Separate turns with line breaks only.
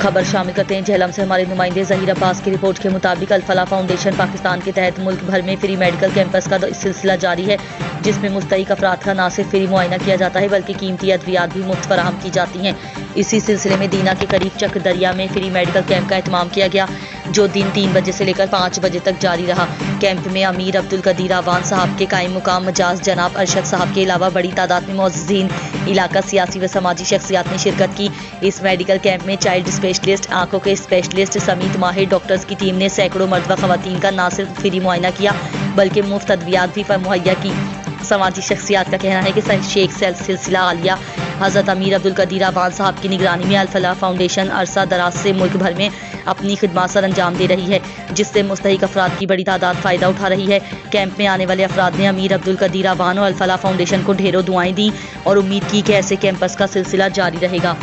خبر شامل کرتے ہیں جہلم سے ہمارے نمائندے ظہیر عباس کی رپورٹ کے مطابق الفلاح فاؤنڈیشن پاکستان کے تحت ملک بھر میں فری میڈیکل کیمپس کا سلسلہ جاری ہے، جس میں مستحق افراد کا نہ صرف فری معائنہ کیا جاتا ہے بلکہ قیمتی ادویات بھی مفت فراہم کی جاتی ہیں۔ اسی سلسلے میں دینا کے قریب چک دریا میں فری میڈیکل کیمپ کا اہتمام کیا گیا، جو دن 3 بجے سے لے کر 5 بجے تک جاری رہا۔ کیمپ میں امیر عبدالقدیر اعوان صاحب کے قائم مقام مجاز جناب ارشد صاحب کے علاوہ بڑی تعداد میں معززین علاقہ، سیاسی و سماجی شخصیات نے شرکت کی۔ اس میڈیکل کیمپ میں چائلڈ اسپیشلسٹ، آنکھوں کے اسپیشلسٹ سمیت ماہر ڈاکٹرز کی ٹیم نے سینکڑوں مرد و خواتین کا نہ صرف فری معائنہ کیا بلکہ مفت ادویات بھی مہیا کی۔ سماجی شخصیات کا کہنا ہے کہ شیخ سلسلہ عالیہ حضرت امیر عبدالقدیر اعوان صاحب کی نگرانی میں الفلاح فاؤنڈیشن عرصہ دراز سے ملک بھر میں اپنی خدمات سر انجام دے رہی ہے، جس سے مستحق افراد کی بڑی تعداد فائدہ اٹھا رہی ہے۔ کیمپ میں آنے والے افراد نے امیر عبدالقدیر اعوان اور الفلاح فاؤنڈیشن کو ڈھیروں دعائیں دیں اور امید کی کہ ایسے کیمپس کا سلسلہ جاری رہے گا۔